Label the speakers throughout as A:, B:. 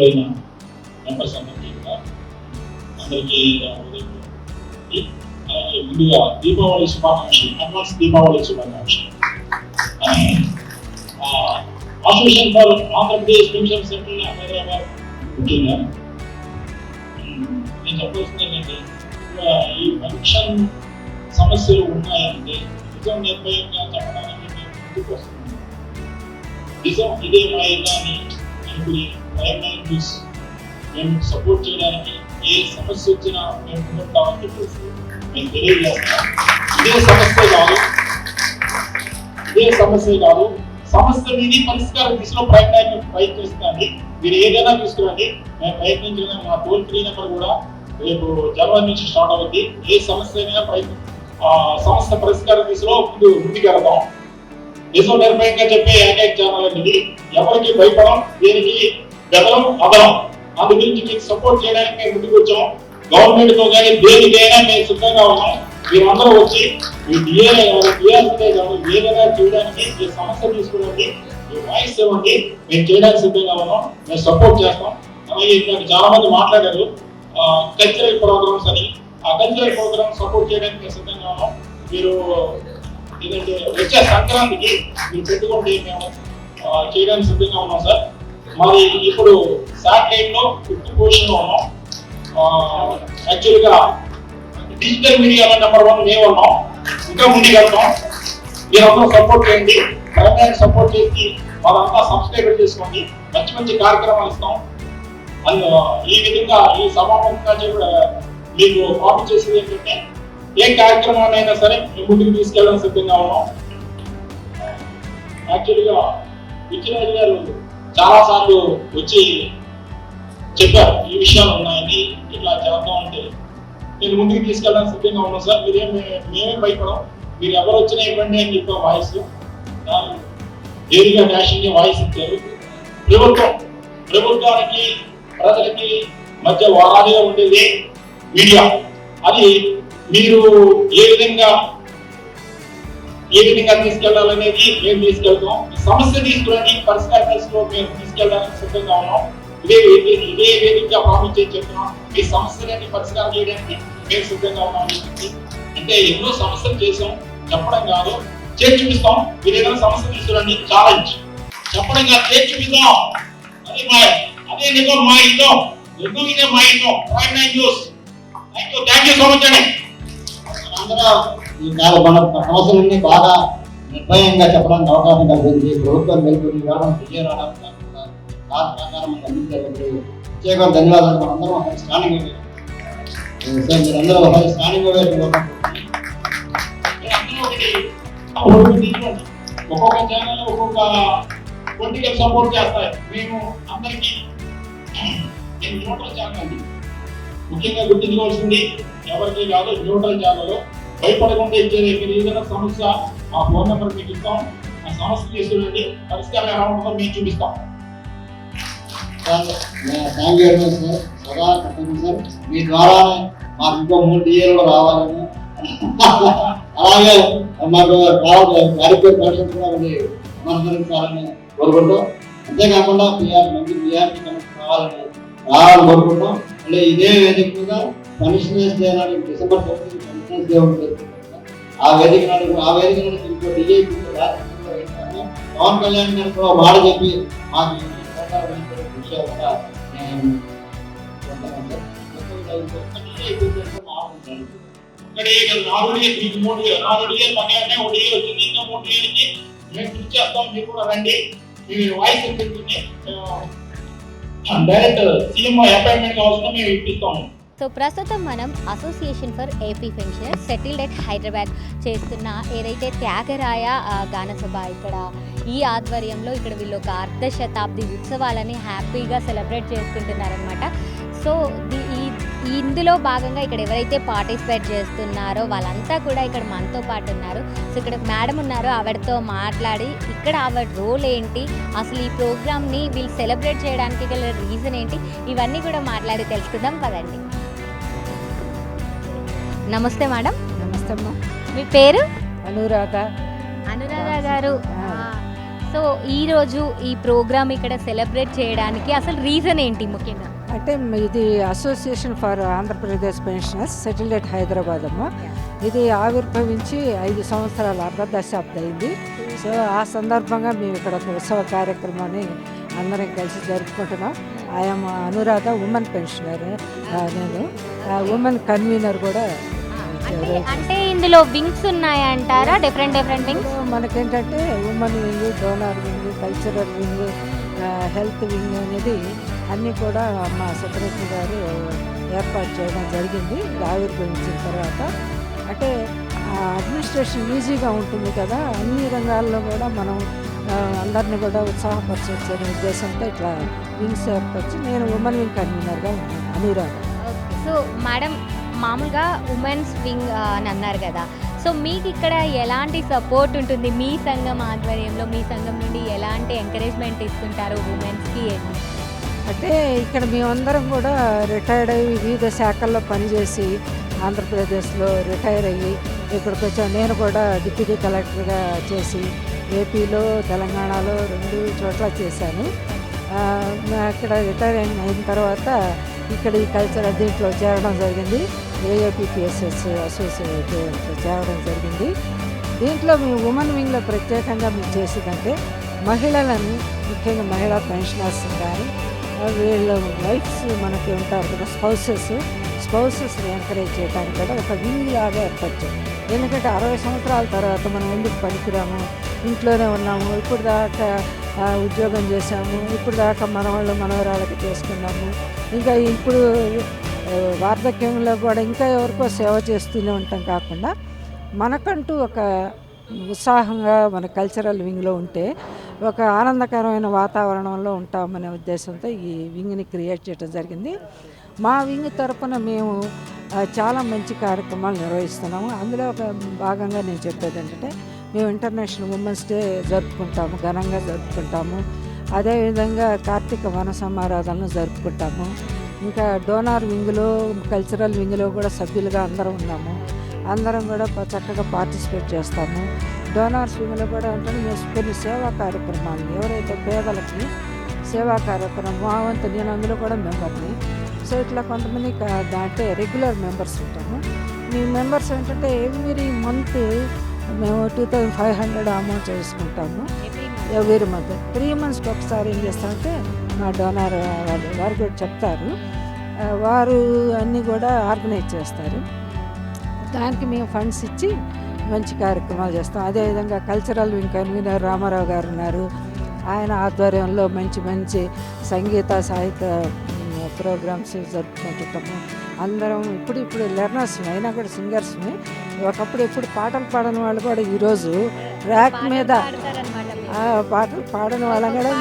A: అయిన మెంబర్స్ అందరికీ అందరికీ అలాగే ముందుగా దీపావళి శుభాకాంక్షలు, అడ్వాన్స్ దీపావళి శుభాకాంక్షలు. Association for Andhra Pradesh pension centre Hyderabad ముఖ్యంగా నేను చెప్పాల్సింది ఏంటంటే ఈ పెన్షన్ సమస్యలు ఉన్నాయంటే నిజం నిర్భయంగా చెప్పడానికి మేము ముందుకు వస్తున్నాం. నిజం ఇదే మాయగా అని అనుకుని ప్రైమ్ న్యూస్ మేము సపోర్ట్ చేయడానికి ఏ సమస్య వచ్చినా మేము ముందుంటామని చెప్పేసి మేము తెలియజేస్తాం. ఇదే సమస్య కాదు సమస్య మీది పరిష్కార దిశలో ప్రయత్నిస్తాండి. మీరు ఏదైనా తీసుకురండి, మేము ప్రయత్నించిన మా టోల్ ఫ్రీ నెంబర్ కూడా రేపు జనవరి నుంచి స్టార్ట్ అవుతుంది. ఏ సమస్య అయినా సమస్య పరిష్కార దిశలో ముందుకెళ్తాం. నిజం నిర్భయంగా చెప్పే ఏకైక ఛానల్ అనేది. ఎవరికి భయపడం, దేనికి బెదలం అదలం. అందు గురించి మీకు సపోర్ట్ చేయడానికి మేము ముందుకు వచ్చాం. గవర్నమెంట్ తో కానీ దేనికైనా మేము సిద్ధంగా ఉన్నాం. మీరందరూ వచ్చి మీ డిఏనే కాదు ఏదైనా చేయడానికి మీ సమస్య తీసుకోవడానికి మీ వాయిస్ ఇవ్వండి. మేము చేయడానికి సిద్ధంగా ఉన్నాం, మేము సపోర్ట్ చేస్తాం. అలాగే ఇక్కడ చాలా మంది మాట్లాడారు కల్చరల్ ప్రోగ్రామ్స్ అని. ఆ కల్చరల్ ప్రోగ్రామ్స్ సపోర్ట్ చేయడానికి మేము సిద్ధంగా ఉన్నాం. మీరు ఏంటంటే వచ్చే సంక్రాంతికి మీరు పెట్టుకుంటే మేము చేయడానికి సిద్ధంగా ఉన్నాం సార్. మరి ఇప్పుడు శాటిలైట్ లో 50 పొజిషన్ లో ఉన్నాం. యాక్చువల్గా డిజిటల్ మీడియాలో నెంబర్ 1 మేము ఉన్నాం. ఇంకా ముందుకు వెళ్తాం. మీరందరూ సపోర్ట్ చేయండి, ప్రైమ్ సపోర్ట్ చేసి వాళ్ళంతా సబ్స్క్రైబ్ చేసుకోండి. మంచి మంచి కార్యక్రమాలు ఇస్తాం. ఈ విధంగా ఈ సభాముఖంగా మీకు కాపీ చేసేది ఏంటంటే ఏ కార్యక్రమాన్నైనా సరే మేము ముందుకు తీసుకెళ్ళడం సిద్ధంగా ఉన్నాం. యాక్చువల్గా విజయరాజు గారు చాలా సార్లు వచ్చి చెప్పారు ఈ విషయాలు ఉన్నాయని, ఇట్లా చేద్దాం అంటే నేను ముందుకు తీసుకెళ్ళడానికి సిద్ధంగా ఉన్నాను సార్. మేమే భయపడం. మీరు ఎవరు వచ్చినా ఇవ్వండి అని చెప్పే వాయిస్ ఏదిగా డాషింగ్ వాయిస్ ఇచ్చారు. ప్రభుత్వానికి ప్రజలకి మధ్య వారాదిగా ఉండేది మీడియా. అది మీరు ఏ విధంగా తీసుకెళ్లాలనేది మేము తీసుకెళ్తాం. సమస్య తీసుకుని పరిష్కార దిశలో మేము తీసుకెళ్ళడానికి సిద్ధంగా ఉన్నాం. ఇదే వేదికగా ప్రామిస్ చేసి చెప్తున్నాం. ఈ సమస్యలన్నీ పరిష్కారం చేయడానికి మేము సిద్ధంగా ఉన్నాం. అంటే ఎన్నో సమస్యలు చేసాం, చెప్పడం కాదు చేసి చూపిస్తాం. మీరు ఏదైనా సమస్య తీసుకురండి, ఛాలెంజ్ చెప్పడం కాదు చేసి చూపిస్తాం. అదే నిజం మా ఇష్టం, నిజం ఇదే మా ఇష్టం. Prime news thank you so much అండి.
B: అందరూ మన సమస్యలన్నీ బాగా నిర్భయంగా చెప్పడానికి అవకాశం కలిగింది. ప్రభుత్వం వెళ్తుంది ప్రత్యేక ధన్యవాదాలు. మనందరం ఒకసారి స్టాండింగ్ సార్, మీరందరూ ఒకసారి స్టాండింగ్
A: ఒక్కొక్క ఛానల్ ఒక్కొక్క పొలిటికల్ సపోర్ట్ చేస్తాయి. మేము అందరికీ న్యూట్రల్ ఛానల్ అండి. ముఖ్యంగా గుర్తించుకోవాల్సింది ఎవరికి కాదు, న్యూట్రల్ ఛానల్. భయపడకుండా ఇచ్చేది. మీరు ఏదైనా సమస్య ఆ ఫోన్ నెంబర్ మీకు ఇస్తాం. ఆ సమస్య తీసుకురండి, పరిష్కారం ఎలా ఉంటుందో మేము చూపిస్తాం.
B: Thank you very much sir. సదా కట్టండి సార్. మీ ద్వారా మాకు ఇంకో 3 డిఏలు రావాలని, అలాగే మాకు కార్యక్రమ పరిషత్ కూడా అనుసరించాలని కోరుకుంటాం. అంతేకాకుండా మంచి పిఆర్టీ కనెక్షన్ రావాలని కోరుకుంటాం. అంటే ఇదే వేదికగా పెన్షనర్స్ డే నాడు డిసెంబర్ 15 పెన్షనర్స్ డే ఉంటుంది. ఆ వేదిక నాడు ఇంకో డిఏ పవన్ కళ్యాణ్ గారు కూడా మాట చెప్పి మాకు విషయాలు కూడా
A: డైరెక్ట్ సీఎం అపాయింట్మెంట్ కావాల్సిన మేము ఇప్పిస్తాము.
C: సో ప్రస్తుతం మనం association for AP pensioners settled at Hyderabad చేస్తున్న ఏదైతే త్యాగరాయ గానసభ ఇక్కడ ఈ ఆధ్వర్యంలో ఇక్కడ వీళ్ళు ఒక 1/2 శతాబ్ది ఉత్సవాలని హ్యాపీగా సెలబ్రేట్ చేసుకుంటున్నారనమాట. సో ఇందులో భాగంగా ఇక్కడ ఎవరైతే పార్టిసిపేట్ చేస్తున్నారో వాళ్ళంతా కూడా ఇక్కడ మనతో పాటు ఉన్నారు. సో ఇక్కడ మేడం ఉన్నారు, ఆవిడతో మాట్లాడి ఇక్కడ ఆవిడ రోల్ ఏంటి, అసలు ఈ ప్రోగ్రామ్ని వీళ్ళు సెలబ్రేట్ చేయడానికి గల రీజన్ ఏంటి, ఇవన్నీ కూడా మాట్లాడి తెలుసుకుందాం పదండి. నమస్తే మేడం.
D: నమస్తే అమ్మా.
C: మీ పేరు?
D: అనురాధ.
C: అనురాధ గారు, సో ఈరోజు ఈ ప్రోగ్రామ్ ఇక్కడ సెలబ్రేట్ చేయడానికి అసలు రీజన్ ఏంటి ముఖ్యంగా?
D: అంటే ఇది association for Andhra Pradesh pensioners settled at Hyderabad అమ్మ. ఇది ఆవిర్భవించి 5 సంవత్సరాల అర్ధ దశాబ్దం అయింది. సో ఆ సందర్భంగా మేము ఇక్కడ ఒక ఉత్సవ కార్యక్రమాన్ని అందరం కలిసి జరుపుకుంటున్నాం. I'm Anuradha, women pensioner. నేను ఉమెన్ కన్వీనర్ కూడా.
C: అంటే ఇందులో వింగ్స్ ఉన్నాయంటారా? డిఫరెంట్ వింగ్స్
D: మనకేంటంటే women wing, donor wing, cultural wing, health wing అనేది అన్నీ కూడా మా సెక్రటరీ గారు ఏర్పాటు చేయడం జరిగింది. ఆవిర్భవించిన తర్వాత అంటే అడ్మినిస్ట్రేషన్ ఈజీగా ఉంటుంది కదా, అన్ని రంగాల్లో కూడా మనం అందరినీ కూడా ఉత్సాహపరచే ఉద్దేశంతో ఇట్లా వింగ్స్ ఏర్పరిచి నేను ఉమెన్ వింగ్ కన్వీనర్గా ఉన్నాను, అనురాధ.
C: సో మేడం, మామూలుగా ఉమెన్స్ వింగ్ అని అన్నారు కదా, సో మీకు ఇక్కడ ఎలాంటి సపోర్ట్ ఉంటుంది? మీ సంఘం ఆధ్వర్యంలో మీ సంఘం నుండి ఎలాంటి ఎంకరేజ్మెంట్ తీసుకుంటారు ఉమెన్స్కి?
D: అంటే ఇక్కడ మేమందరం కూడా రిటైర్డ్ అయ్యి వివిధ శాఖల్లో పనిచేసి ఆంధ్రప్రదేశ్లో రిటైర్ అయ్యి ఇక్కడికి వచ్చాను. నేను కూడా డిప్యూటీ కలెక్టర్గా చేసి ఏపీలో, తెలంగాణలో 2 చోట్ల చేశాను. ఇక్కడ రిటైర్ అయిన తర్వాత ఇక్కడ ఈ కల్చరల్ దీంట్లో చేరడం జరిగింది. ఏఏపీపీఎస్ఎస్ అసోసియేషన్ చేరడం జరిగింది. దీంట్లో మేము ఉమెన్ వింగ్లో ప్రత్యేకంగా మేము చేసేదంటే మహిళలను, ముఖ్యంగా మహిళా పెన్షనర్స్ కానీ వీళ్ళ వైఫ్స్ మనకి ఉంటారు కదా, స్పౌసెస్ని ఎంకరేజ్ చేయడానికి కూడా ఒక వింగ్ లాగా ఏర్పరిచాం. ఎందుకంటే 60 సంవత్సరాల తర్వాత మనం ఎందుకు పనికిరాము, ఇంట్లోనే ఉన్నాము, ఇప్పుడు దాకా ఉద్యోగం చేసాము, ఇప్పుడు దాకా మనవాళ్ళు మనవరాళ్ళకి చేసుకున్నాము, ఇంకా ఇప్పుడు వార్ధక్యంలో కూడా ఇంకా ఎవరికో సేవ చేస్తూనే ఉంటాం కాకుండా మనకంటూ ఒక ఉత్సాహంగా మన కల్చరల్ వింగ్లో ఉంటే ఒక ఆనందకరమైన వాతావరణంలో ఉంటామనే ఉద్దేశంతో ఈ వింగ్ని క్రియేట్ చేయడం జరిగింది. మా వింగ్ తరపున మేము చాలా మంచి కార్యక్రమాలు నిర్వహిస్తున్నాము. అందులో ఒక భాగంగా నేను చెప్పేది ఏంటంటే మేము ఇంటర్నేషనల్ ఉమెన్స్ డే జరుపుకుంటాము, ఘనంగా జరుపుకుంటాము. అదేవిధంగా కార్తీక వన సమారాధనలు జరుపుకుంటాము. ఇంకా డోనార్ వింగ్లో, కల్చరల్ వింగ్లో కూడా సభ్యులుగా అందరం ఉన్నాము. అందరం కూడా చక్కగా పార్టిసిపేట్ చేస్తాము. డోనార్స్ వింగ్లో కూడా అంటే మేము కొన్ని సేవా కార్యక్రమాలు, ఎవరైతే పేదలకి సేవా కార్యక్రమం మా వంతు, నేను అందులో కూడా మెంబర్ని. సో ఇట్లా కొంతమంది అంటే రెగ్యులర్ మెంబర్స్ ఉంటాము. మీ మెంబర్స్ ఏంటంటే ఎవ్రీ మంత్ మేము 2500 అమౌంట్ చేసుకుంటాము ఎవ్రీ మంత్. 3 monthsకి ఒకసారి ఏం చేస్తామంటే మా డోనార్ వారు కూడా చెప్తారు, వారు అన్నీ కూడా ఆర్గనైజ్ చేస్తారు. దానికి మేము ఫండ్స్ ఇచ్చి మంచి కార్యక్రమాలు చేస్తాం. అదేవిధంగా కల్చరల్ వింగ్ కన్వీనర్ రామారావు గారు ఉన్నారు. ఆయన ఆధ్వర్యంలో మంచి మంచి సంగీత సాహిత్య ప్రోగ్రామ్స్ జరుపుకుంటుంటాము. అందరం ఇప్పుడు లెర్నర్స్ అయినా కూడా సింగర్స్ని. ఒకప్పుడు ఎప్పుడు పాటలు పాడని వాళ్ళు కూడా ఈరోజు ట్రాక్ మీద పాటలు పాడని వాళ్ళం కూడా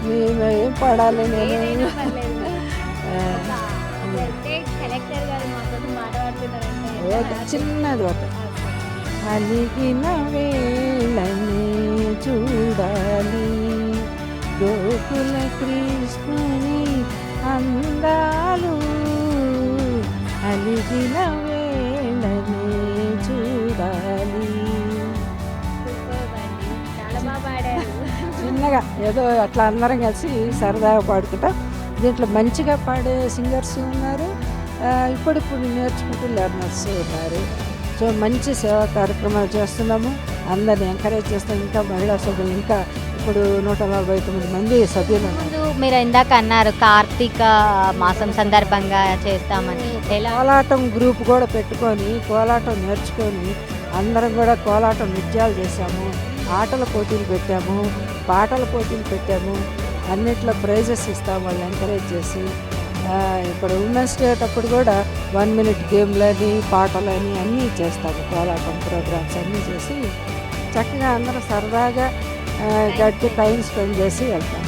D: మేము ఏం పాడాలి, నేను చిన్నది ఒక అలిగిన వేళని చూడాలి, గోకుల కృష్ణుని అందాలు, అలిగిన వేళని చూడాలి. చిన్నగా ఏదో అట్లా అందరం కలిసి సరదాగా పాడుకుంటాం. దీంట్లో మంచిగా పాడే సింగర్స్ ఉన్నారు, ఇప్పుడు నేర్చుకుంటూ లెర్నర్స్ ఉన్నారు. సో మంచి సేవా కార్యక్రమాలు చేస్తున్నాము, అందరిని ఎంకరేజ్ చేస్తాం. ఇంకా మహిళా సభ్యులు ఇంకా ఇప్పుడు 149 మంది సభ్యులు ఉన్నారు.
C: మీరు ఇందాక అన్నారు కార్తీక మాసం సందర్భంగా చేస్తామని.
D: కోలాటం గ్రూప్ కూడా పెట్టుకొని కోలాటం నేర్చుకొని అందరం కూడా కోలాటం నృత్యాలు చేసాము, ఆటల పోటీలు పెట్టాము, పాటల పోటీలు పెట్టాము. అన్నిట్లో ప్రైజెస్ ఇస్తాము వాళ్ళు ఎంకరేజ్ చేసి. ఇప్పుడు ఉమెన్స్ డే అప్పుడు కూడా 1 minute గేమ్లని, పాటలని అన్నీ చేస్తాము. కోలాటం ప్రోగ్రామ్స్ అన్నీ చేసి చక్కగా అందరూ సరదాగా గడిపి టైం స్పెండ్ చేసి వెళ్తాం.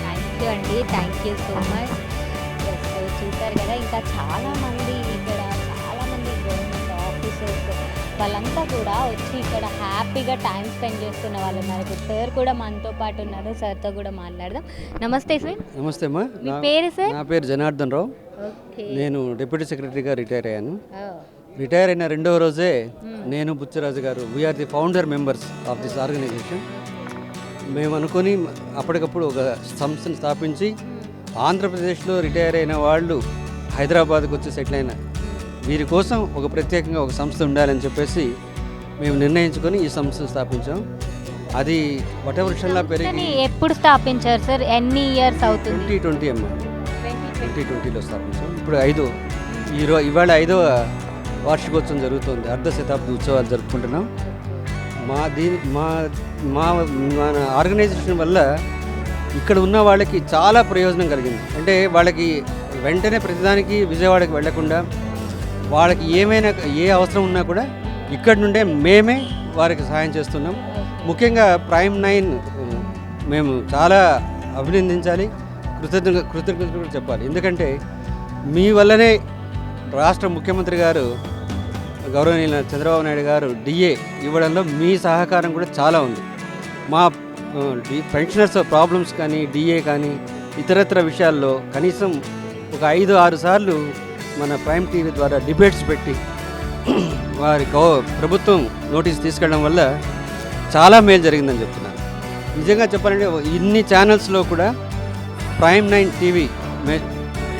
C: థ్యాంక్ యూ అండి, థ్యాంక్ యూ సో మచ్. చూసారు కదా, ఇంకా చాలామంది ఇక్కడ చాలామంది గవర్నమెంట్ ఆఫీసర్స్ వాళ్ళంతా కూడా వచ్చి ఇక్కడ హ్యాపీగా టైం స్పెండ్ చేస్తున్న వాళ్ళు ఉన్నారు. ఇప్పుడు సార్ కూడా మనతో పాటు ఉన్నారు, సార్తో కూడా మాట్లాడదాం. నమస్తే సార్.
E: నమస్తే అమ్మా.
C: మీ పేరు సార్?
E: నా పేరు జనార్దన్ రావు.
C: ఓకే.
E: నేను డిప్యూటీ సెక్రటరీగా రిటైర్ అయ్యాను. రిటైర్ అయిన రెండవ రోజే నేను బుచ్చరాజు గారు we're the founder members of this organisation. మేము అనుకొని అప్పటికప్పుడు ఒక సంస్థను స్థాపించి ఆంధ్రప్రదేశ్లో రిటైర్ అయిన వాళ్ళు హైదరాబాద్కు వచ్చి సెటిల్ అయిన వీరి కోసం ఒక ప్రత్యేకంగా ఒక సంస్థ ఉండాలని చెప్పేసి మేము నిర్ణయించుకొని ఈ సంస్థను స్థాపించాం. అది వటవృక్షంలా పెరిగి
C: ఎప్పుడు స్థాపించారు సార్? ఎన్ని ఇయర్స్ అవుతుంది?
E: 2020 అమ్మ, 2020లో స్థాపించాం. ఇప్పుడు ఇవాళ 5వ వార్షికోత్సవం జరుగుతుంది. అర్ధ శతాబ్ది ఉత్సవాలు జరుపుకుంటున్నాం. మన ఆర్గనైజేషన్ వల్ల ఇక్కడ ఉన్న వాళ్ళకి చాలా ప్రయోజనం కలిగింది. అంటే వాళ్ళకి వెంటనే ప్రతిదానికి విజయవాడకి వెళ్లకుండా వాళ్ళకి ఏ అవసరం ఉన్నా కూడా ఇక్కడ నుండే మేమే వారికి సహాయం చేస్తున్నాం. ముఖ్యంగా ప్రైమ్ 9 మేము చాలా అభినందించాలి, కృతజ్ఞతలు కూడా చెప్పాలి. ఎందుకంటే మీ వల్లనే రాష్ట్ర ముఖ్యమంత్రి గారు గౌరవనీయుల చంద్రబాబు నాయుడు గారు డిఏ ఇవ్వడంలో మీ సహకారం కూడా చాలా ఉంది. మా పెన్షనర్స్ ప్రాబ్లమ్స్ కానీ డిఏ కానీ ఇతరత్ర విషయాల్లో కనీసం ఒక 5-6 సార్లు మన ప్రైమ్ టీవీ ద్వారా డిబేట్స్ పెట్టి వారి ప్రభుత్వం నోటీస్ తీసుకెళ్ళడం వల్ల చాలా మేలు జరిగిందని చెప్తున్నాను. నిజంగా చెప్పాలంటే ఇన్ని ఛానల్స్లో కూడా ప్రైమ్ 9 టీవీ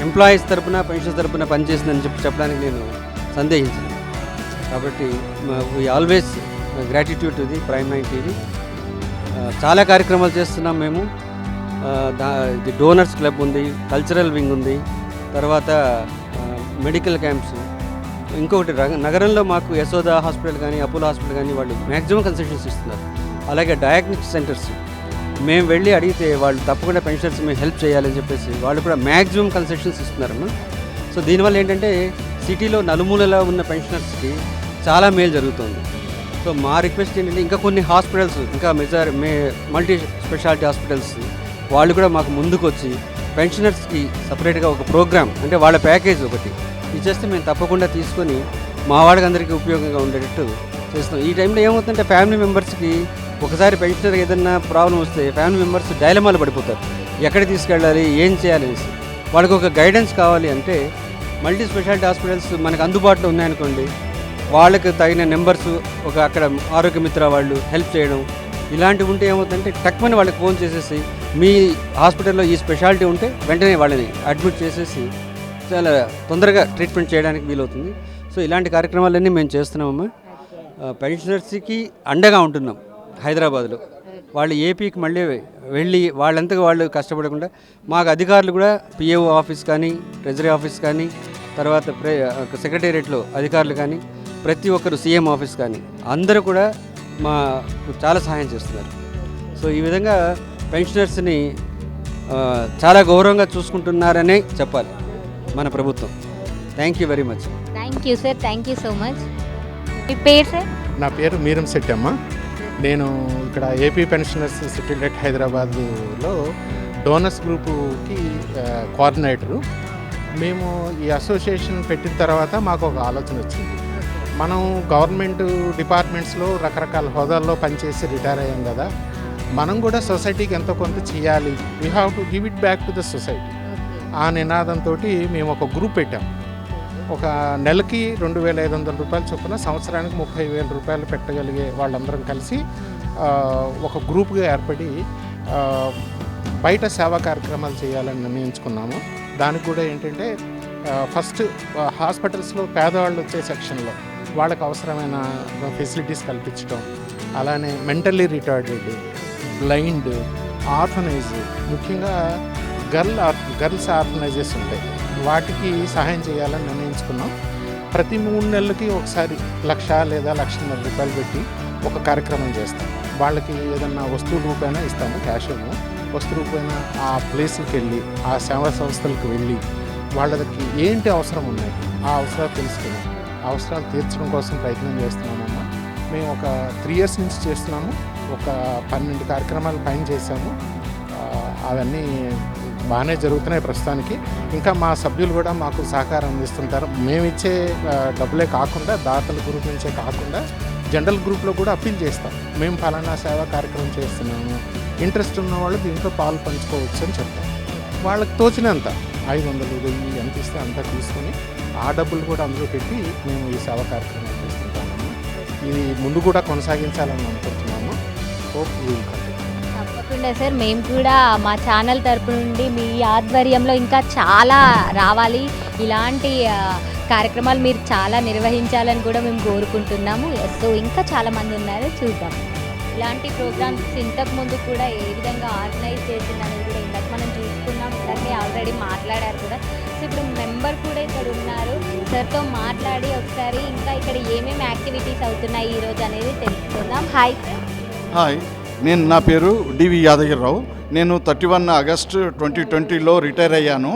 E: ఎంప్లాయీస్ తరపున పెన్షన్స్ తరపున పనిచేసిందని చెప్పడానికి నేను సందేహించాను. కాబట్టి we always gratitude to the prime 9 TV. చాలా కార్యక్రమాలు చేస్తున్నాం మేము. ది డోనర్స్ క్లబ్ ఉంది, కల్చరల్ వింగ్ ఉంది, తర్వాత మెడికల్ క్యాంప్స్. ఇంకొకటి నగరంలో మాకు యశోద హాస్పిటల్ కానీ అపోలో హాస్పిటల్ కానీ వాళ్ళు మ్యాక్సిమం కన్సల్టేషన్స్ ఇస్తున్నారు. అలాగే డయాగ్నోస్టిక్ సెంటర్స్ మేము వెళ్ళి అడిగితే వాళ్ళు తప్పకుండా పెన్షనర్స్ మేము హెల్ప్ చేయాలని చెప్పేసి వాళ్ళు కూడా మ్యాక్సిమం కన్సల్టేషన్స్ ఇస్తున్నారమ్మా. సో దీనివల్ల ఏంటంటే సిటీలో నలుమూలలో ఉన్న పెన్షనర్స్కి చాలా మేలు జరుగుతుంది. సో మా రిక్వెస్ట్ ఏంటంటే ఇంకా కొన్ని హాస్పిటల్స్ ఇంకా మల్టీ స్పెషాలిటీ హాస్పిటల్స్ వాళ్ళు కూడా మాకు ముందుకు వచ్చి పెన్షనర్స్కి సపరేట్గా ఒక ప్రోగ్రామ్ అంటే వాళ్ళ ప్యాకేజ్ ఒకటి ఇచ్చేస్తే మేము తప్పకుండా తీసుకొని మా వాళ్ళకి అందరికీ ఉపయోగంగా ఉండేటట్టు చేస్తాం. ఈ టైంలో ఏమవుతుందంటే ఫ్యామిలీ మెంబర్స్కి ఒకసారి పెన్షనర్ ఏదన్నా ప్రాబ్లం వస్తే ఫ్యామిలీ మెంబర్స్ డైలమాలు పడిపోతారు, ఎక్కడ తీసుకెళ్ళాలి, ఏం చేయాలి అనేసి. వాళ్ళకి ఒక గైడెన్స్ కావాలి అంటే మల్టీ స్పెషాలిటీ హాస్పిటల్స్ మనకు అందుబాటులో ఉన్నాయనుకోండి, వాళ్ళకి తగిన నెంబర్స్ ఒక అక్కడ ఆరోగ్య మిత్ర వాళ్ళు హెల్ప్ చేయడం ఇలాంటివి ఉంటే ఏమవుతుందంటే టక్మని వాళ్ళకి ఫోన్ చేసేసి మీ హాస్పిటల్లో ఈ స్పెషాలిటీ ఉంటే వెంటనే వాళ్ళని అడ్మిట్ చేసేసి చాలా తొందరగా ట్రీట్మెంట్ చేయడానికి వీలవుతుంది. సో ఇలాంటి కార్యక్రమాలన్నీ మేము చేస్తున్నామమ్మా. పెన్షనర్స్కి అండగా ఉంటున్నాం. హైదరాబాద్లో వాళ్ళు ఏపీకి మళ్ళీ వెళ్ళి వాళ్ళంతగా వాళ్ళు కష్టపడకుండా మాకు అధికారులు కూడా పిఏఓ ఆఫీస్ కానీ ట్రెజరీ ఆఫీస్ కానీ తర్వాత సెక్రటేరియట్లో అధికారులు కానీ ప్రతి ఒక్కరు సీఎం ఆఫీస్ కానీ అందరూ కూడా మాకు చాలా సహాయం చేస్తున్నారు. సో ఈ విధంగా పెన్షనర్స్ని చాలా గౌరవంగా చూసుకుంటున్నారనే చెప్పాలి మన ప్రభుత్వం. Thank you very much.
C: Thank you sir, thank you so much. మీ పేరు సార్?
F: నా పేరు మీరం శెట్టి అమ్మ. నేను ఇక్కడ ఏపీ పెన్షనర్స్ సెటిల్డ్ ఎట్ హైదరాబాద్లో డోనర్స్ గ్రూపుకి కోఆర్డినేటరు. మేము ఈ అసోసియేషన్ పెట్టిన తర్వాత మాకు ఒక ఆలోచన వచ్చింది. మనం గవర్నమెంట్ డిపార్ట్మెంట్స్లో రకరకాల హోదాల్లో పనిచేసి రిటైర్ అయ్యాం కదా, మనం కూడా సొసైటీకి ఎంతో కొంత చేయాలి, we have to give it back to the society. ఆ నినాదంతో మేము ఒక గ్రూప్ పెట్టాం. ఒక నెలకి 2,500 రూపాయలు చొప్పున సంవత్సరానికి 30,000 రూపాయలు పెట్టగలిగే వాళ్ళందరం కలిసి ఒక గ్రూప్గా ఏర్పడి బయట సేవా కార్యక్రమాలు చేయాలని నిర్ణయించుకున్నాము. దానికి కూడా ఏంటంటే ఫస్ట్ హాస్పిటల్స్లో పేదవాళ్ళు వచ్చే సెక్షన్లో వాళ్ళకి అవసరమైన ఫెసిలిటీస్ కల్పించడం, అలానే మెంటల్లీ రిటార్డెడ్, బ్లైండ్, ఆర్ఫనైజ్, ముఖ్యంగా గర్ల్స్ ఆర్ఫనైజెస్ ఉంటాయి, వాటికి సహాయం చేయాలని నిర్ణయించుకున్నాం. ప్రతి 3 నెలలకి ఒకసారి 1,00,000 లేదా 1,50,000 రూపాయలు పెట్టి ఒక కార్యక్రమం చేస్తాం. వాళ్ళకి ఏదన్నా వస్తువు రూపైనా ఇస్తాము, క్యాష్ ఏమో, వస్తువు రూపైన ఆ ప్లేస్కి వెళ్ళి ఆ సేవా సంస్థలకు వెళ్ళి వాళ్ళకి ఏంటి అవసరం ఉన్నాయి ఆ అవసరాలు తెలుసుకుని ఆ అవసరాలు తీర్చడం కోసం ప్రయత్నం చేస్తున్నామమ్మా. మేము ఒక 3 years నుంచి చేస్తున్నాము. ఒక 12 కార్యక్రమాలు పైన చేశాము. అవన్నీ బాగానే జరుగుతున్నాయి ప్రస్తుతానికి. ఇంకా మా సభ్యులు కూడా మాకు సహకారం అందిస్తుంటారు. మేము ఇచ్చే డబ్బులే కాకుండా, దాతల గ్రూప్ నుంచే కాకుండా జనరల్ గ్రూప్లో కూడా అప్పీల్ చేస్తాం. మేము ఫలానా సేవా కార్యక్రమం చేస్తున్నాము, ఇంట్రెస్ట్ ఉన్న వాళ్ళు దీంట్లో పాలు పంచుకోవచ్చు అని చెప్తాం. వాళ్ళకి తోచినంత 500, 1000 ఎంత ఇస్తే అంతా తీసుకొని ఆ డబ్బులు కూడా అందులో పెట్టి మేము ఈ సేవా కార్యక్రమం చేస్తుంటాము. ఇది ముందు కూడా కొనసాగించాలని అనుకుంటున్నాము. Hope will continue.
C: తప్పకుండా సార్, మేము కూడా మా ఛానల్ తరపు నుండి మీ ఆధ్వర్యంలో ఇంకా చాలా రావాలి, ఇలాంటి కార్యక్రమాలు మీరు చాలా నిర్వహించాలని కూడా మేము కోరుకుంటున్నాము. సో ఇంకా చాలామంది ఉన్నారు, చూద్దాం. ఇలాంటి ప్రోగ్రామ్స్ ఇంతకుముందు కూడా ఏ విధంగా ఆర్గనైజ్ చేసింది అనేది కూడా ఇందాక మనం చూసుకున్నాం. ఇందాకే ఆల్రెడీ మాట్లాడారు కూడా. సో ఇప్పుడు మెంబర్ కూడా ఇక్కడ ఉన్నారు, సార్తో మాట్లాడి ఒకసారి ఇంకా ఇక్కడ ఏమేమి యాక్టివిటీస్ అవుతున్నాయి ఈరోజు అనేది తెలుసుకుందాం. Hi sir.
G: హాయ్, నా పేరు డివి యాదగిరిరావు. నేను 31 ఆగస్టు 2020లో రిటైర్ అయ్యాను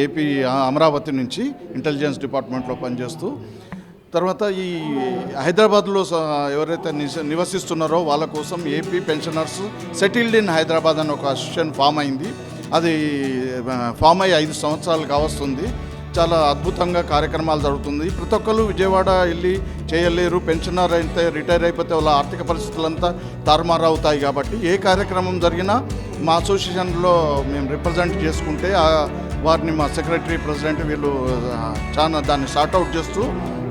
G: ఏపీ అమరావతి నుంచి ఇంటెలిజెన్స్ డిపార్ట్మెంట్లో పనిచేస్తూ. తర్వాత ఈ హైదరాబాద్లో ఎవరైతే నివసిస్తున్నారో వాళ్ళ కోసం AP pensioners settled in Hyderabad అని ఒక అసోసియేషన్ ఫామ్ అయింది. అది ఫామ్ అయ్యి 5 సంవత్సరాలు కావస్తుంది. చాలా అద్భుతంగా కార్యక్రమాలు జరుగుతుంది. ప్రతి ఒక్కరు విజయవాడ వెళ్ళి చేయలేరు. పెన్షనర్ అయితే రిటైర్ అయిపోతే వాళ్ళ ఆర్థిక పరిస్థితులంతా తారుమారు అవుతాయి. కాబట్టి ఏ కార్యక్రమం జరిగినా మా అసోసియేషన్లో మేము రిప్రజెంట్ చేసుకుంటే వారిని మా సెక్రటరీ, ప్రెసిడెంట్ వీళ్ళు చాలా దాన్ని సార్ట్అవుట్ చేస్తూ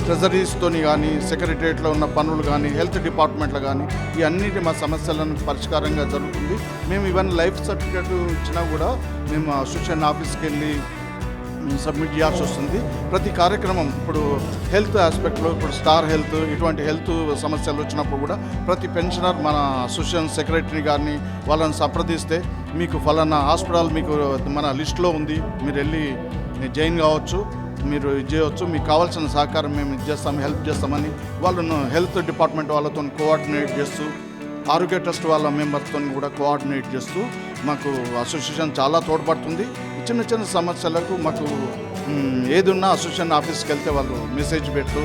G: ట్రెజరీస్తోని కానీ, సెక్రటరియట్లో ఉన్న పనులు కానీ, హెల్త్ డిపార్ట్మెంట్లో కానీ ఈ అన్నిటి మా సమస్యలను పరిష్కారంగా జరుగుతుంది. మేము ఇవన్నీ లైఫ్ సర్టిఫికేట్ ఇచ్చినా కూడా మేము అసోసియేషన్ ఆఫీస్కి వెళ్ళి సబ్మిట్ చేయాల్సి వస్తుంది. ప్రతి కార్యక్రమం ఇప్పుడు హెల్త్ ఆస్పెక్ట్లో ఇప్పుడు స్టార్ హెల్త్ ఇటువంటి హెల్త్ సమస్యలు వచ్చినప్పుడు కూడా ప్రతి పెన్షనర్ మన అసోసియేషన్ సెక్రటరీ గారిని వాళ్ళని సంప్రదిస్తే మీకు ఫలానా హాస్పిటల్ మీకు మన లిస్టులో ఉంది, మీరు వెళ్ళి జాయిన్ కావచ్చు, మీరు ఇది చేయవచ్చు, మీకు కావాల్సిన సహకారం మేము ఇది చేస్తాం, హెల్ప్ చేస్తామని వాళ్ళను హెల్త్ డిపార్ట్మెంట్ వాళ్ళతో కోఆర్డినేట్ చేస్తూ, ఆరోగ్య ట్రస్ట్ వాళ్ళ మెంబర్స్తో కూడా కోఆర్డినేట్ చేస్తూ మాకు అసోసియేషన్ చాలా తోడ్పడుతుంది. చిన్న చిన్న సమస్యలకు మాకు ఏది ఉన్నా అసోసియేషన్ ఆఫీస్కి వెళ్తే వాళ్ళు మెసేజ్ పెట్టు,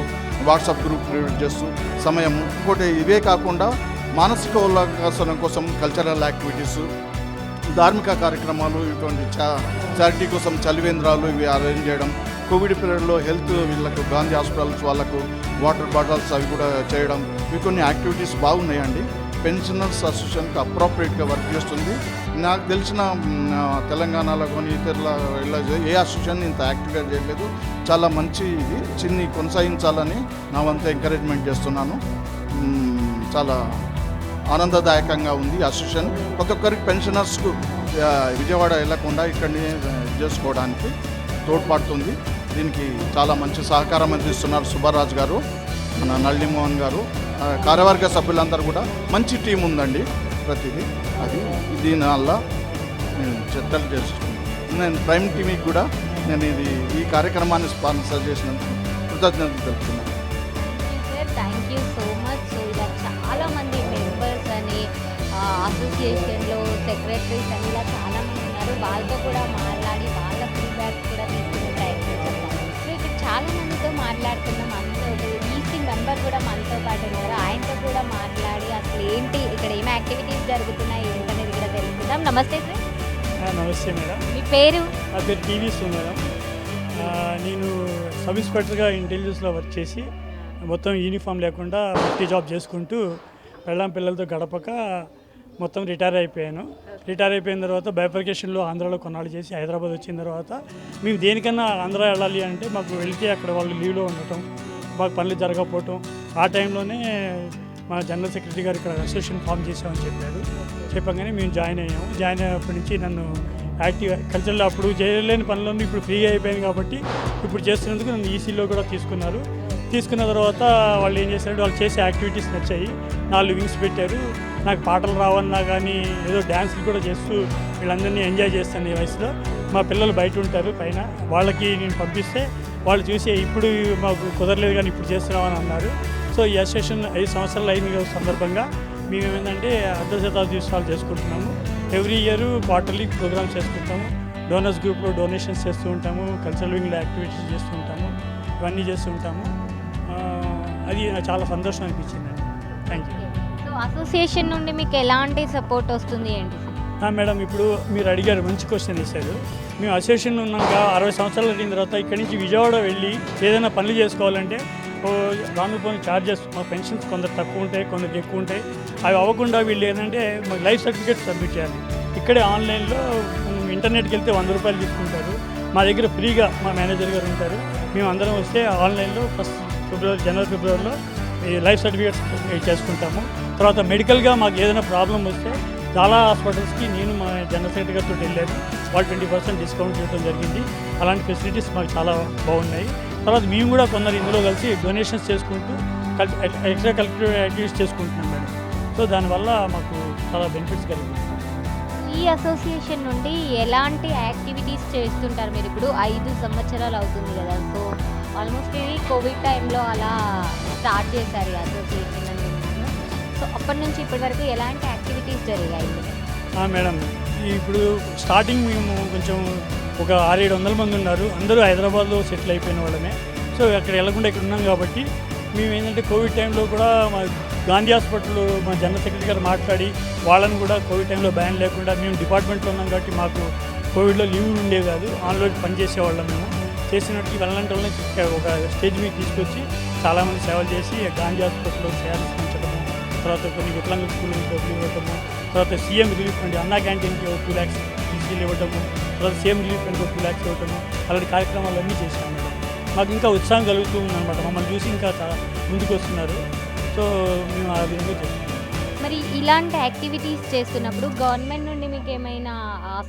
G: వాట్సాప్ గ్రూప్ క్రియేట్ చేస్తూ సమయం. ఇంకోటి ఇవే కాకుండా మానసిక ఉల్లాసనం కోసం కల్చరల్ యాక్టివిటీస్, ధార్మిక కార్యక్రమాలు, ఇటువంటి చారిటీ కోసం చలివేంద్రాలు ఇవి అరేంజ్ చేయడం. కోవిడ్ పీరియడ్లో హెల్త్ వీళ్ళకు గాంధీ హాస్పిటల్స్ వాళ్ళకు వాటర్ బాటిల్స్ అవి కూడా చేయడం. ఇవి కొన్ని యాక్టివిటీస్ బాగున్నాయండి. పెన్షనర్స్ అసోసియేషన్కి అప్రోప్రియేట్గా వర్క్ చేస్తుంది. నాకు తెలిసిన తెలంగాణలో కొన్ని ఇతరుల ఏ అసోసియేషన్ ఇంత యాక్టివ్గా చేయలేదు. చాలా మంచి ఇది చిన్ని కొనసాగించాలని నా వంతు ఎంకరేజ్మెంట్ చేస్తున్నాను. చాలా ఆనందదాయకంగా ఉంది అసోసియేషన్. ప్రతి ఒక్కరికి పెన్షనర్స్కు విజయవాడ వెళ్లకుండా ఇక్కడనే చేసుకోవడానికి తోడ్పడుతుంది. దీనికి చాలా మంచి సహకారం అందిస్తున్నారు సుబ్బారాజు గారు, మన నళినిమోహన్ గారు, కార్యవర్గ సభ్యులందరూ కూడా మంచి టీం ఉందండి. ప్రతిదీ అది దీనివల్ల నేను చర్చలు చేసుకుంటాను. నేను ప్రైమ్ టీవీకి కూడా నేను ఈ కార్యక్రమాన్ని స్పాన్సర్ చేసినందుకు కృతజ్ఞతలు తెలుపుతున్నాను.
C: Thank you so much. So ఇలా చాలామంది మెంబర్స్ అని అసోసియేషన్లో సెక్రటరీస్ అని ఇలా చాలామంది ఉన్నారు. వాళ్ళతో కూడా మాట్లాడి వాళ్ళ ఫీడ్బ్యాక్ కూడా తీసుకునే ప్రయత్నం చేస్తాం. సో ఇక్కడ చాలామందితో మాట్లాడుతున్నాం. మనతో ఈసీ మెంబర్ కూడా మనతో పాటు ఉన్నారు. ఆయనతో కూడా మాట్లాడి అసలు ఏంటి ఇక్కడ ఏమి యాక్టివిటీస్ జరుగుతున్నాయి ఏంటనేది కూడా తెలుసుకుందాం. నమస్తే సార్.
H: నమస్తే మేడం.
C: మీ పేరు?
H: నా పేరు టీవీ మేడం. నేను సబ్ ఇన్స్పెక్టర్గా ఇంటెలిజెన్స్లో వర్క్ చేసి మొత్తం యూనిఫామ్ లేకుండా మల్టీ జాబ్ చేసుకుంటూ పిల్లలతో గడపక మొత్తం రిటైర్ అయిపోయాను. రిటైర్ అయిపోయిన తర్వాత బైఫర్కేషన్లో ఆంధ్రాలో కొన్నాళ్ళు చేసి హైదరాబాద్ వచ్చిన తర్వాత మేము దేనికన్నా ఆంధ్ర వెళ్ళాలి అంటే మాకు వెళ్తే అక్కడ వాళ్ళు లీవ్లో ఉండటం, మాకు పనులు జరగకపోవటం. ఆ టైంలోనే మా జనరల్ సెక్రటరీ గారు ఇక్కడ అసోసియేషన్ ఫామ్ చేసామని చెప్పగానే మేము జాయిన్ అయ్యాము. జాయిన్ అయినప్పటి నుంచి నన్ను యాక్టివ్ కల్చర్లో అప్పుడు చేయలేని పనులన్నీ ఇప్పుడు ఫ్రీగా అయిపోయాను కాబట్టి ఇప్పుడు చేస్తున్నందుకు నన్ను ఈసీలో కూడా తీసుకున్న తర్వాత వాళ్ళు ఏం చేశారు, వాళ్ళు చేసే యాక్టివిటీస్ నచ్చాయి. 4 వింగ్స్ పెట్టారు. నాకు పాటలు రావన్నా కానీ ఏదో డ్యాన్సులు కూడా చేస్తూ వీళ్ళందరినీ ఎంజాయ్ చేస్తాను. ఈ వయసులో మా పిల్లలు బయట ఉంటారు పైన, వాళ్ళకి నేను పంపిస్తే వాళ్ళు చూసి ఇప్పుడు మాకు కుదరలేదు కానీ ఇప్పుడు చేస్తున్నామని అన్నారు. సో ఈ అసోసియేషన్ 5 సంవత్సరాలు అయిన సందర్భంగా మేము ఏంటంటే అర్ధ శతాబ్ది ఉత్సవాలు చేసుకుంటున్నాము. ఎవ్రీ ఇయర్ క్వార్టర్లీ ప్రోగ్రామ్స్ చేసుకుంటాము. డోనర్స్ గ్రూప్లో డొనేషన్స్ చేస్తూ ఉంటాము. కల్చరల్ వింగ్లో యాక్టివిటీస్ చేస్తూ ఉంటాము. ఇవన్నీ చేస్తూ ఉంటాము. అది నాకు చాలా సంతోషం అనిపించిందండి. Thank you.
C: సో అసోసియేషన్ నుండి మీకు ఎలాంటి సపోర్ట్ వస్తుంది ఏంటి?
H: మేడం, ఇప్పుడు మీరు అడిగారు, మంచి క్వశ్చన్ వేశారు. మేము అసోసియేషన్ ఉన్నాక 60 సంవత్సరాలు అయిన తర్వాత ఇక్కడి నుంచి విజయవాడ వెళ్ళి ఏదైనా పనులు చేసుకోవాలంటే రానుపోని ఛార్జెస్, మా పెన్షన్స్ కొందరు తక్కువ ఉంటాయి, కొందరికి ఎక్కువ ఉంటాయి. అవి అవ్వకుండా వీళ్ళు ఏంటంటే మాకు లైఫ్ సర్టిఫికేట్ సబ్మిట్ చేయాలి. ఇక్కడే ఆన్లైన్లో ఇంటర్నెట్కి వెళ్తే 100 రూపాయలు తీసుకుంటారు. మా దగ్గర ఫ్రీగా మా మేనేజర్ గారు ఉంటారు. మేము అందరం వస్తే ఆన్లైన్లో ఫస్ట్ జనవరి ఫిబ్రవరిలో ఈ లైఫ్ సర్టిఫికేట్స్ చేసుకుంటాము. తర్వాత మెడికల్గా మాకు ఏదైనా ప్రాబ్లం వస్తే చాలా హాస్పిటల్స్కి నేను మా జనరల్ సెక్రటరీ గారితో వెళ్ళాను. వాళ్ళు 20% డిస్కౌంట్ చేయడం జరిగింది. అలాంటి ఫెసిలిటీస్ మాకు చాలా బాగున్నాయి. తర్వాత మేము కూడా కొందరు ఇందులో కలిసి డొనేషన్స్ చేసుకుంటూ ఎక్స్ట్రా కరిక్యులర్ యాక్టివిటీస్ చేసుకుంటున్నాం మేడం. సో దానివల్ల మాకు చాలా బెనిఫిట్స్ కలిగింది.
C: ఈ అసోసియేషన్ నుండి ఎలాంటి యాక్టివిటీస్ చేస్తుంటారు మీరు? ఇప్పుడు 5 సంవత్సరాలు అవుతుంది కదా, సో ఆల్మోస్ట్ ఇది కోవిడ్ టైంలో అలా స్టార్ట్ చేశారు ఈ అసోసియేషన్ అని. సో అప్పటి నుంచి ఇప్పటి వరకు ఎలాంటి యాక్టివిటీస్ జరిగాయి?
H: మేడం ఇప్పుడు స్టార్టింగ్ మేము కొంచెం ఒక 600-700 మంది ఉన్నారు. అందరూ హైదరాబాద్లో సెటిల్ అయిపోయిన వాళ్ళమే. సో అక్కడ వెళ్ళకుండా ఇక్కడ ఉన్నాం కాబట్టి మేము ఏంటంటే కోవిడ్ టైంలో కూడా మా గాంధీ హాస్పిటల్లో మా జనరల్ సెక్రటరీ గారు మాట్లాడి వాళ్ళని కూడా కోవిడ్ టైంలో బ్యాన్ లేకుండా, మేము డిపార్ట్మెంట్లో ఉన్నాం కాబట్టి మాకు కోవిడ్లో లీవ్లు ఉండేవి కాదు, ఆన్లైన్ పనిచేసేవాళ్ళం. మేము చేసినట్టు వెళ్ళంటే వాళ్ళని ఒక స్టేజ్ మీద తీసుకొచ్చి చాలామంది సేవలు చేసి గాంధీ హాస్పిటల్లో సేవలు పెంచడము, తర్వాత కొన్ని వికలాంగ స్కూళ్ళకి డబ్బులు ఇవ్వటము, తర్వాత సీఎం రిలీఫ్ ఫండ్ అన్నా క్యాంటీన్కి 2 lakhs ఈజీలు ఇవ్వటము, తర్వాత సీఎం రిలీఫ్ ఫండ్కి 2 lakhs ఇవ్వటము, అలాంటి కార్యక్రమాలన్నీ చేశాము. మాకు ఇంకా ఉత్సాహం కలుగుతూ ఉందన్నమాట. మమ్మల్ని చూసి ఇంకా ముందుకు వస్తున్నారు. సో మేము ఆ విధంగా చేస్తాం.
C: మరి ఇలాంటి యాక్టివిటీస్ చేస్తున్నప్పుడు గవర్నమెంట్ నుండి మీకు ఏమైనా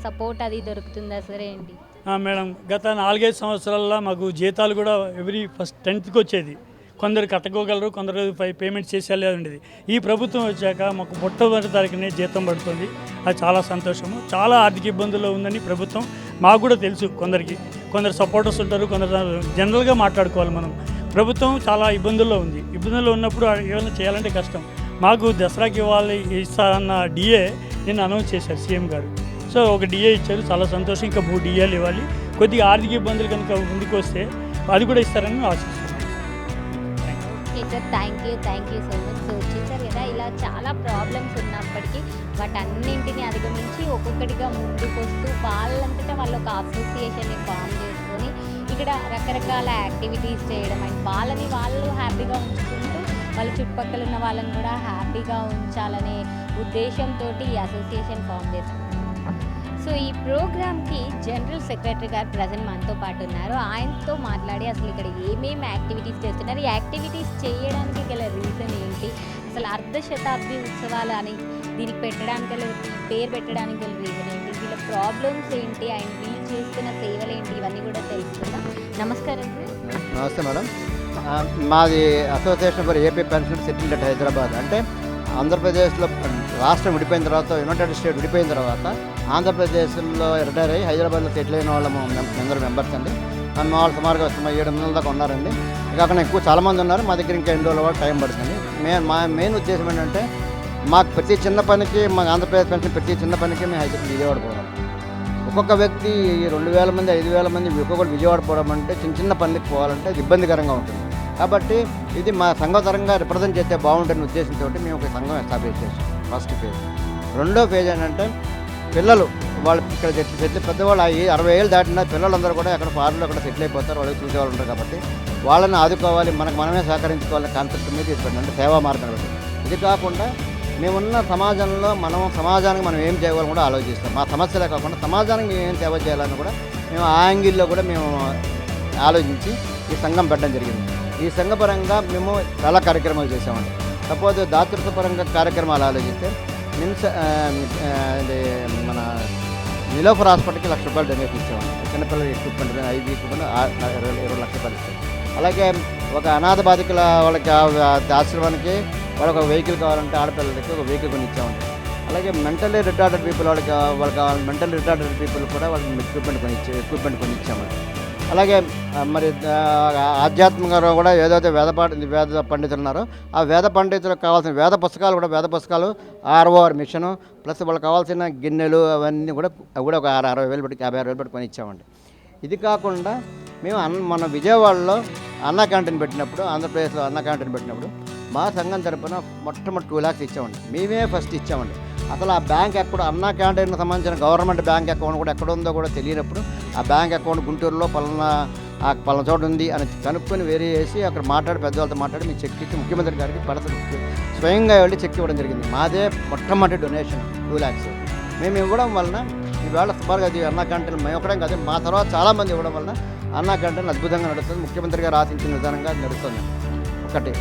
C: సపోర్ట్ అది దొరుకుతుందా సరే ఏంటి?
H: మేడం గత 4-5 సంవత్సరాల్లో మాకు జీతాలు కూడా ఎవ్రీ ఫస్ట్ 10th వచ్చేది. కొందరు కట్టుకోగలరు, కొందరు పేమెంట్ చేసేలా ఉండేది. ఈ ప్రభుత్వం వచ్చాక మాకు మొట్టమొదటి తారీఖునే జీతం పడుతుంది. అది చాలా సంతోషము. చాలా ఆర్థిక ఇబ్బందుల్లో ఉందని ప్రభుత్వం మాకు కూడా తెలుసు. కొందరు సపోర్టర్స్ ఉంటారు, కొందరు జనరల్గా మాట్లాడుకోవాలి మనం. ప్రభుత్వం చాలా ఇబ్బందుల్లో ఉంది. ఇబ్బందుల్లో ఉన్నప్పుడు ఏమైనా చేయాలంటే కష్టం. మాకు దసరాకి ఇస్తారన్న డిఏ నేను అనౌన్స్ చేశారు సీఎం గారు. సో ఒక డిఏ ఇచ్చారు, చాలా సంతోషం. ఇంకా 3 డిఏలు ఇవ్వాలి. కొద్దిగా ఆర్థిక ఇబ్బందులు కనుక ముందుకు వస్తే అది కూడా ఇస్తారని ఆశిస్తున్నాను.
C: Sir thank you so much. So చూసారు కదా, ఇలా చాలా ప్రాబ్లమ్స్ ఉన్నప్పటికీ వాటన్నింటినీ అధిగమించి ఒక్కొక్కటిగా ముందుకు వస్తూ వాళ్ళంతటా వాళ్ళు ఒక అసోసియేషన్ని ఫామ్ చేసుకొని ఇక్కడ రకరకాల యాక్టివిటీస్ చేయడం అండ్ వాళ్ళని వాళ్ళు హ్యాపీగా ఉంచుకుంటూ వాళ్ళ చుట్టుపక్కల ఉన్న వాళ్ళని కూడా హ్యాపీగా ఉంచాలనే ఉద్దేశంతో ఈ అసోసియేషన్ ఫామ్ చేసుకుంటారు. సో ఈ ప్రోగ్రామ్కి జనరల్ సెక్రటరీ గారు ప్రజెంట్ మనతో పాటు ఉన్నారు. ఆయనతో మాట్లాడి అసలు ఇక్కడ ఏమేమి యాక్టివిటీస్ చేస్తున్నారు, ఈ యాక్టివిటీస్ చేయడానికి గల రీజన్ ఏంటి, అసలు అర్ధ శతాబ్ది ఉత్సవాలు అని దీనికి పెట్టడానికి పేరు పెట్టడానికి గల రీజన్ ఏంటి, వీళ్ళ ప్రాబ్లమ్స్ ఏంటి, అండ్ వీళ్ళు చేస్తున్న సేవలు ఏంటి, ఇవన్నీ కూడా తెలుసుకుందాం. నమస్కారం సార్.
I: నమస్తే మేడం. మాది association for AP pension settled at Hyderabad. అంటే ఆంధ్రప్రదేశ్లో రాష్ట్రం విడిపోయిన తర్వాత, యునైటెడ్ స్టేట్ విడిపోయిన తర్వాత ఆంధ్రప్రదేశ్లో రిటైర్ అయ్యి హైదరాబాద్లో సెటిల్ అయిన వాళ్ళము అందరూ మెంబర్స్ అండి. మా వాళ్ళు సుమారుగా 700 దాకా ఉన్నారండి. కాకుండా ఎక్కువ చాలామంది ఉన్నారు. మా దగ్గర ఇంకా 2 రోజుల వరకు టైం పడుతుంది. మా మెయిన్ ఉద్దేశం ఏంటంటే మాకు ప్రతి చిన్న పనికి, మా ఆంధ్రప్రదేశ్ పెన్షన్ ప్రతి చిన్న పనికి మేము విజయవాడ పోవాలి. ఒక్కొక్క వ్యక్తి 2000 మంది 5000 మంది ఒక్కొక్కటి విజయవాడ పోవడం అంటే చిన్న పనికి పోవాలంటే ఇది ఇబ్బందికరంగా ఉంటుంది. కాబట్టి ఇది మా సంఘతరంగా రిప్రజెంట్ చేస్తే బాగుంటుందనే ఉద్దేశంతో మేము ఒక సంఘం ఎస్టాబ్లిష్ చేసాం. First phase. రెండో ఫేజ్ ఏంటంటే పిల్లలు వాళ్ళు ఇక్కడ సెటిల్ పెద్దవాళ్ళు 60 ఏళ్ళు దాటిన పిల్లలందరూ కూడా అక్కడ ఫారెన్లో అక్కడ సెటిల్ అయిపోతారు. వాళ్ళకి చూసేవాళ్ళు ఉంటారు. కాబట్టి వాళ్ళని ఆదుకోవాలి, మనమే సహకరించుకోవాలనే కాన్సెప్ట్ మీద తీసుకుంటాం. అంటే సేవా మార్గం. ఇది కాకుండా మేమున్న సమాజంలో సమాజానికి మనం ఏం చేయగలం కూడా ఆలోచిస్తాం. మా సమస్యలే కాకుండా సమాజానికి మేము ఏం సేవ చేయాలని కూడా మేము ఆ యాంగిల్లో కూడా మేము ఆలోచించి ఈ సంఘం పెట్టడం జరిగింది. ఈ సంఘపరంగా మేము చాలా కార్యక్రమాలు చేసామండి. సపోజ్ దాతృత్వపరంగా కార్యక్రమాలు ఆలోచిస్తే మన నిలోఫర్ హాస్పిటల్కి 1,00,000 రూపాయలు డొనేషన్ ఇచ్చామండి. చిన్నపిల్లల ఎక్విప్మెంట్ ఐబీ ఎక్విప్మెంట్ 20 లక్షల రూపాయలు ఇస్తాం. అలాగే ఒక అనాథ బాధికుల వాళ్ళకి ఆశ్రమానికి వాళ్ళకి ఒక వెహికల్ కావాలంటే ఆడపిల్లలకి ఒక వెహికల్ కొని ఇచ్చామండి. అలాగే మెంటల్లీ రిటార్డెడ్ పీపుల్ వాళ్ళకి మెంటల్లీ రిటార్డెడ్ పీపుల్ కూడా వాళ్ళకి ఎక్విప్మెంట్ కొని ఇచ్చామండి. అలాగే మరి ఆధ్యాత్మికంగా కూడా ఏదైతే వేద పండితులు ఉన్నారో ఆ వేద పండితులకు కావాల్సిన వేద పుస్తకాలు ROR మిషను ప్లస్ వాళ్ళకి కావాల్సిన గిన్నెలు అవన్నీ కూడా ఒక 60,000 పెట్టి 50,000 పెట్టి కొని ఇచ్చామండి. ఇది కాకుండా మేము మన విజయవాడలో అన్నా క్యాంటీన్ పెట్టినప్పుడు, ఆంధ్రప్రదేశ్లో అన్నా క్యాంటీన్ పెట్టినప్పుడు మా సంఘం తరపున మొట్టమొదటి 2 lakhs ఇచ్చామండి. మేమే ఫస్ట్ ఇచ్చామండి. అసలు ఆ బ్యాంక్ అకౌంట్ అన్నా క్యాంటీన్కి సంబంధించిన గవర్నమెంట్ బ్యాంక్ అకౌంట్ కూడా ఎక్కడ ఉందో కూడా తెలియనప్పుడు ఆ బ్యాంక్ అకౌంట్ గుంటూరులో పలానా చోట ఉంది అని కనుక్కొని వేరే చేసి అక్కడ పెద్దవాళ్ళతో మాట్లాడి మీ చెక్ ఇచ్చి ముఖ్యమంత్రి గారికి స్వయంగా వెళ్ళి చెక్ ఇవ్వడం జరిగింది. మాదే మొట్టమొదటి డొనేషన్ 2 lakhs. మేము ఇవ్వడం వలన ఈవేళ సుమారుగా అది అన్నా క్యాంటీన్ మేము ఒకటే కాదు, మా తర్వాత చాలామంది ఇవ్వడం వల్ల అన్నా క్యాంటీన్ అద్భుతంగా నడుస్తుంది. ముఖ్యమంత్రి గారు ఆశించిన విధానంగా అది నడుస్తుంది. ఒకటి.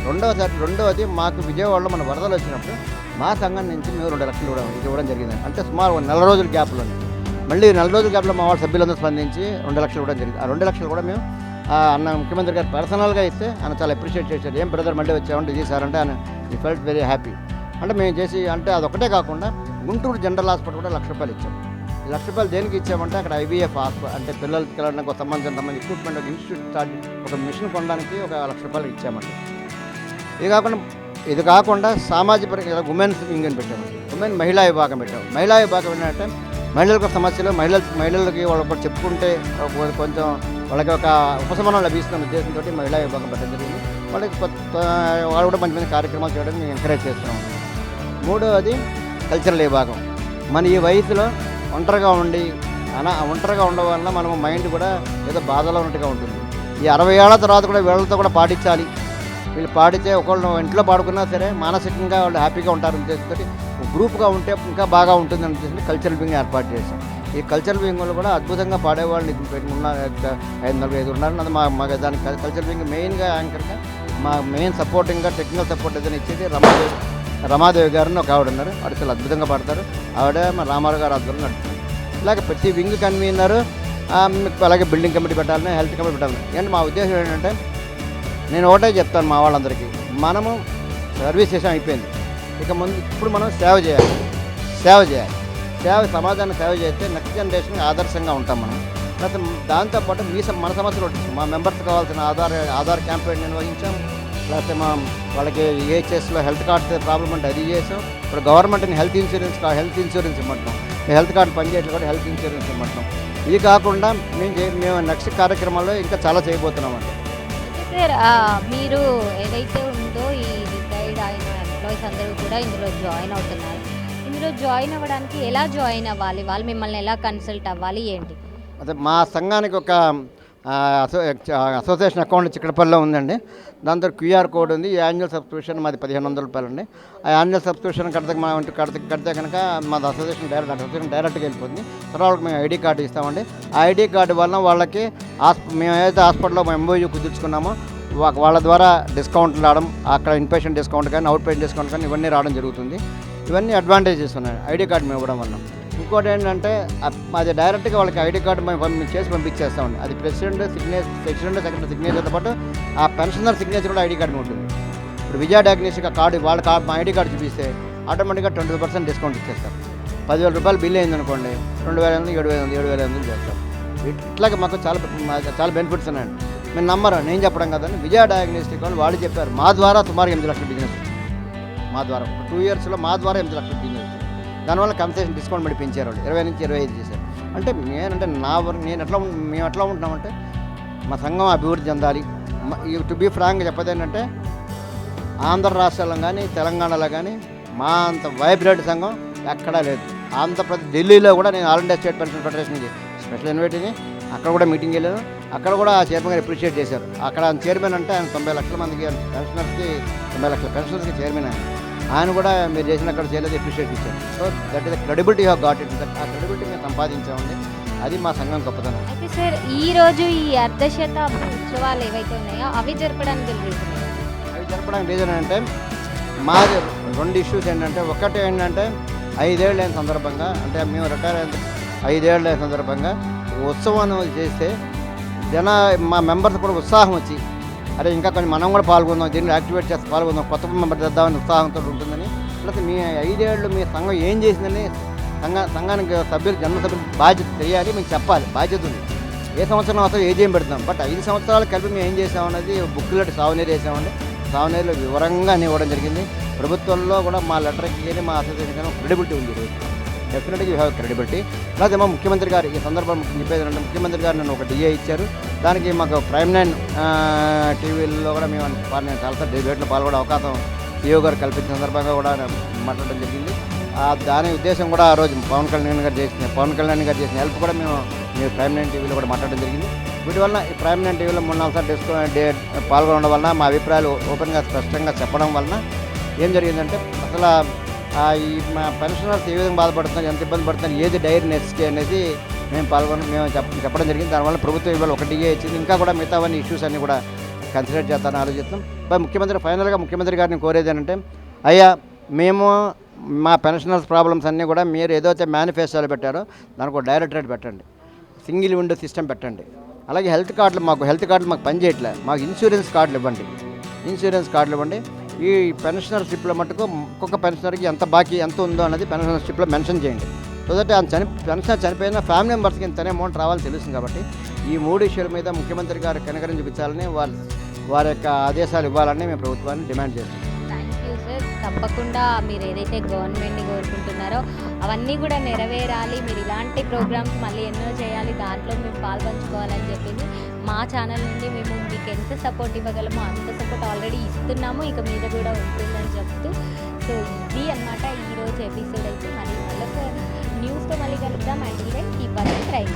I: రెండవది మాకు విజయవాడలో మన వరదలు వచ్చినప్పుడు మా సంఘం నుంచి మేము 2 లక్షలు ఇవ్వడం జరిగింది. అంటే సుమారు 4 రోజుల గ్యాప్లోనే మళ్ళీ 4 రోజుల గ్యాప్లో మా వాళ్ళ సభ్యులందరూ స్పందించి 2 లక్షలు ఇవ్వడం జరిగింది. ఆ 2 లక్షలు కూడా మేము అన్న ముఖ్యమంత్రి గారు పర్సనల్గా ఇస్తే ఆయన చాలా అప్రిషియేట్ చేశారు. ఏం బ్రదర్ మళ్ళీ వచ్చామంటే ఇది సార్ అంటే ఆయన ఈ ఫెల్ట్ వెరీ హ్యాపీ. అంటే మేము చేసి అంటే అదొకటే కాకుండా గుంటూరు జనరల్ హాస్పిటల్ కూడా 1 లక్ష రూపాయలు ఇచ్చాం. ఈ 1 లక్ష రూపాయలు దేనికి ఇచ్చామంటే అక్కడ IVF హాస్పిటల్ అంటే పిల్లలకి వెళ్ళడానికి ఒక సంబంధించిన ఎక్విప్మెంట్ ఒక ఇన్స్టిట్యూట్ స్టార్ట్ ఒక మిషన్ కొనడానికి 1 లక్ష రూపాయలు ఇచ్చామండి. ఇది కాకుండా సామాజిక ఉమెన్స్ వింగ్ అని పెట్టాము. మహిళా విభాగం పెట్టాము. మహిళా విభాగం ఏంటంటే మహిళలకు సమస్యలు మహిళలకి వాళ్ళకి చెప్పుకుంటే కొంచెం వాళ్ళకి ఒక ఉపశమనం లభిస్తున్న ఉద్దేశంతో మహిళా విభాగం పెట్టడం జరిగింది. వాళ్ళు కూడా మంచి మంచి కార్యక్రమాలు చేయడానికి మేము ఎంకరేజ్ చేస్తున్నాం. మూడవది కల్చరల్ విభాగం. మన ఈ వయసులో ఒంటరిగా ఉండడం వల్ల మనం మైండ్ కూడా ఏదో బాధలో ఉన్నట్టుగా ఉంటుంది. ఈ 60 ఏళ్ల తర్వాత కూడా వీళ్ళతో కూడా పాటించాలి. వీళ్ళు పాడితే ఒకళ్ళు ఇంట్లో పాడుకున్నా సరే మానసికంగా వాళ్ళు హ్యాపీగా ఉంటారని ఉద్దేశంతో గ్రూప్గా ఉంటే ఇంకా బాగా ఉంటుందని ఉద్దేశంతో కల్చరల్ వింగ్ ఏర్పాటు చేశాం. ఈ కల్చరల్ వింగ్లో కూడా అద్భుతంగా పాడేవాళ్ళని ఉన్నారు. 5 ఉన్నారు. అది మా దానికి కల్చరల్ వింగ్ మెయిన్గా యాంకర్గా మా మెయిన్ సపోర్టింగ్గా టెక్నికల్ సపోర్ట్ ఏదైనా ఇచ్చేది రమాదేవి గారిని ఒక ఆవిడ ఉన్నారు. ఆవిడ చాలా అద్భుతంగా పాడతారు. ఆవిడ మా రామారావు గారు ఆధ్వర్యంలో నడుపుతారు. ఇలాగ ప్రతి వింగ్ కన్వీనరు అలాగే బిల్డింగ్ కమిటీ పెట్టాలని హెల్త్ కమిటీ పెట్టాలని. ఏంటంటే మా ఉద్దేశం ఏంటంటే నేను ఒకటే చెప్తాను మా వాళ్ళందరికీ, మనము సర్వీస్ చేసాం అయిపోయింది. ఇప్పుడు మనం సేవ చేయాలి. సమాజాన్ని సేవ చేస్తే నెక్స్ట్ జనరేషన్కి ఆదర్శంగా ఉంటాం మనం. తర్వాత దాంతోపాటు మన సమస్యలు మా మెంబర్స్ కావాల్సిన ఆధార్ క్యాంపెయిన్ నిర్వహించాం. లేకపోతే వాళ్ళకి ఏహెచ్ఎస్లో హెల్త్ కార్డ్ ప్రాబ్లం అంటే అది చేసాం. ఇప్పుడు గవర్నమెంట్ని హెల్త్ ఇన్సూరెన్స్ ఇవ్వమంటున్నాం. హెల్త్ కార్డు పనిచేయట్లు కూడా హెల్త్ ఇన్సూరెన్స్ ఇవ్వమంటున్నాం. ఇది కాకుండా మేము నెక్స్ట్ కార్యక్రమాల్లో ఇంకా చాలా చేయబోతున్నామండి.
C: సార్ మీరు ఏదైతే ఉందో ఈ రిటైర్డ్ అయిన ఎంప్లాయీస్ అందరూ కూడా ఇందులో జాయిన్ అవుతున్నారు. ఇందులో జాయిన్ అవ్వడానికి ఎలా జాయిన్ అవ్వాలి? వాళ్ళు మిమ్మల్ని ఎలా కన్సల్ట్ అవ్వాలి ఏంటి?
I: అదే మా సంఘానికి ఒక అసోసియేషన్ అకౌంట్ చిక్కడపల్లిలో ఉందండి. దాంతో QR కోడ్ ఉంది. ఈ యాన్యువల్ సబ్స్క్రిప్షన్ మాది 1500 రూపాయలు అండి. ఆ యాన్యువల్ సబ్స్క్రిప్షన్ కడితే కనుక మాది అసోసియేషన్ డైరెక్ట్గా వెళ్ళిపోతుంది. తర్వాత మేము ID కార్డు ఇస్తామండి. ఆ ID కార్డు వలన వాళ్ళకి మేము ఏదైతే హాస్పిటల్లో MOU కుదుర్చుకున్నామో వాళ్ళ ద్వారా డిస్కౌంట్లు రావడం, అక్కడ ఇన్పేషెంట్ డిస్కౌంట్ కానీ అవుట్ పేషెంట్ డిస్కౌంట్ కానీ ఇవన్నీ రావడం జరుగుతుంది. ఇవన్నీ అడ్వాంటేజెస్ ఉన్నాయి ID కార్డు మేము ఇవ్వడం వల్ల. ఇంకోటి ఏంటంటే అది డైరెక్ట్గా వాళ్ళకి ID కార్డు మేము చేసి పంపించేస్తామండి. అది ప్రెసిడెంట్ సెక్రటరీ సిగ్నేచర్తో పాటు ఆ పెన్షనర్ సిగ్నేచర్ కూడా ID కార్డు ఉంటుంది. ఇప్పుడు విజయ డయాగ్నోస్టిక్ కార్డు వాళ్ళ మా ID కార్డు చూపిస్తే ఆటోమేటిక్గా 20% డిస్కౌంట్ ఇచ్చేస్తారు. 10,000 రూపాయలు బిల్ అయిందనుకోండి, 2,500, 7,500 చేస్తాం. ఇట్లాగే మాకు చాలా బెనిఫిట్స్ ఉన్నాయండి. మీరు నమ్మరు, నేను చెప్పడం కదండి. విజయ డయాగ్నోస్టిక్ వాళ్ళు చెప్పారు మా ద్వారా సుమారు 8 లక్షల బిజినెస్, మా ద్వారా 2 ఇయర్స్లో మా ద్వారా 8 లక్షల బిజినెస్. దానివల్ల కన్సెషన్ డిస్కౌంట్ పెట్టి పెంచారు వాళ్ళు, 20 నుంచి 25 చేశారు. అంటే మేము ఎట్లా ఉంటున్నామంటే మా సంఘం అభివృద్ధి చెందాలి. టు బీ ఫ్రాంక్గా చెప్పేది ఏంటంటే ఆంధ్ర రాష్ట్రాల్లో కానీ తెలంగాణలో కానీ మా అంత వైబ్రేట్ సంఘం ఎక్కడా లేదు. ఆంధ్రప్రదేశ్ ఢిల్లీలో కూడా నేను ఆల్ ఇండియా స్టేట్ పెన్షన్ ఫెడరేషన్కి స్పెషల్ ఇన్వైట్ని అక్కడ కూడా మీటింగ్ వెళ్ళాను. అక్కడ కూడా ఆ చైర్మన్ గారు అప్రిషియేట్ చేశారు. అక్కడ చైర్మన్ అంటే ఆయన 90 లక్షల మందికి పెన్షనర్స్కి 90 లక్షల పెన్షనర్స్కి చైర్మన్ ఆయన కూడా మీరు చేసిన అక్కడ చేయలేదు అప్రిషియేట్ ఇచ్చారు. So that is the credibility of got it. ఆ క్రెడిబిలిటీ మేము సంపాదించామండి. అది మా సంఘం గొప్పతనం.
C: అయితే సార్ ఈరోజు ఈ అర్ధశతాబ్ది ఉత్సవాలు ఏవైతే ఉన్నాయో అవి జరపడానికి
I: రీజన్ అంటే మాది 2 ఇష్యూస్ ఏంటంటే, ఒకటి ఏంటంటే 5 ఏళ్ళు అయిన సందర్భంగా, అంటే మేము రిటైర్ అయిన 5 ఏళ్ళు అయిన సందర్భంగా ఉత్సవం చేస్తే మా మెంబర్స్ కూడా ఉత్సాహం వచ్చి అరే ఇంకా కొంచెం మనం కూడా పాల్గొందాం, దీన్ని యాక్టివేట్ చేస్తే పాల్గొందాం, కొత్త మెంబర్ తెద్దామని ఉత్సాహంతో ఉంటుందని. ప్లస్ మీ 5 ఏళ్ళు మీ సంఘం ఏం చేసిందని సంఘానికి జన్మ సభ్యులు బాధ్యత తెలియాలి, మీకు చెప్పాలి, బాధ్యత ఉంది. ఏ సంవత్సరం అవసరం ఏం పెడతాం, బట్ 5 సంవత్సరాలు కలిపి మేము ఏం చేసామన్నది బుక్లెట్ సాగునీరు వేసామండి. సాగునీరులో వివరంగా అన్నీ ఇవ్వడం జరిగింది. ప్రభుత్వంలో కూడా మా లెటర్కి కానీ మా అసోసియేషన్ క్రెడిబిలిటీ ఉంది. డెఫినెట్గా యూ హ్యావ్ క్రెడిబిలిటీ. అలాగే మా ముఖ్యమంత్రి గారు ఈ సందర్భం చెప్పేది ఏంటంటే, ముఖ్యమంత్రి గారు నన్ను ఒక DA ఇచ్చారు. దానికి మాకు ప్రైమ్ 9 టీవీల్లో కూడా నేను చాలా డిబేట్లో పాల్గొనే అవకాశం CEO గారు కల్పించిన సందర్భంగా కూడా మాట్లాడడం జరిగింది. దాని ఉద్దేశం కూడా ఆ రోజు పవన్ కళ్యాణ్ గారు చేసిన హెల్ప్ కూడా మేము ప్రైమ్ 9 టీవీలో కూడా మాట్లాడడం జరిగింది. వీటి వల్ల ఈ ప్రైమ్ 9 టీవీలో 3-4 పాల్గొనడం వలన మా అభిప్రాయాలు ఓపెన్గా స్పష్టంగా చెప్పడం వలన ఏం జరిగిందంటే, అసలు ఈ మా పెన్షనర్స్ ఏ విధంగా బాధపడుతున్నారు, ఎంత ఇబ్బంది పడుతున్నారు, ఏది డైరీ నెస్టీ అనేది మేము చెప్పడం జరిగింది. దానివల్ల ప్రభుత్వం ఇవాళ 1 DA ఇచ్చింది. ఇంకా కూడా మిగతావన్నీ ఇష్యూస్ అన్నీ కూడా కన్సిడర్ చేస్తానని ఆలోచిస్తాం. ముఖ్యమంత్రి ముఖ్యమంత్రి గారిని కోరేది ఏంటంటే, అయ్యా మేము మా పెన్షనర్స్ ప్రాబ్లమ్స్ అన్నీ కూడా మీరు ఏదైతే మేనిఫెస్టోలో పెట్టారో దానికి ఒక డైరెక్టరేట్ పెట్టండి, సింగిల్ విండో సిస్టమ్ పెట్టండి. అలాగే హెల్త్ కార్డులు మాకు పనిచేయట్లే, మాకు ఇన్సూరెన్స్ కార్డులు ఇవ్వండి. ఈ పెన్షనర్ స్లిప్లో మటుకు ఒక్కొక్క పెన్షనర్కి ఎంత బాకీ ఎంత ఉందో అనేది పెన్షనర్ స్లిప్లో మెన్షన్ చేయండి. సో దట్ పెన్షనర్ చనిపోయిన ఫ్యామిలీ మెంబర్స్కి ఇంతనే అమౌంట్ రావాలని తెలుస్తుంది. కాబట్టి ఈ 3 ఇష్యూల మీద ముఖ్యమంత్రి గారు కనికరం చూపించాలని వారి యొక్క ఆదేశాలు ఇవ్వాలని మేము ప్రభుత్వాన్ని డిమాండ్ చేస్తున్నాం.
C: Thank you sir. తప్పకుండా మీరు ఏదైతే గవర్నమెంట్ని కోరుకుంటున్నారో అవన్నీ కూడా నెరవేరాలి. మీరు ఇలాంటి ప్రోగ్రామ్స్ మళ్ళీ ఎన్నో చేయాలి, దాంట్లో మేము పాల్పంచుకోవాలని చెప్పింది. మా ఛానల్ నుండి మేము మీకు ఎంత సపోర్ట్ ఇవ్వగలమో అంత సపోర్ట్ ఆల్రెడీ ఇస్తున్నాము, ఇక మీద కూడా ఉంటుందని చెప్తూ. సో ఇది అన్నమాట ఈరోజు ఎపిసోడ్ అయితే. మళ్ళీ న్యూస్తో మళ్ళీ కలుద్దాం. And keep watching prime.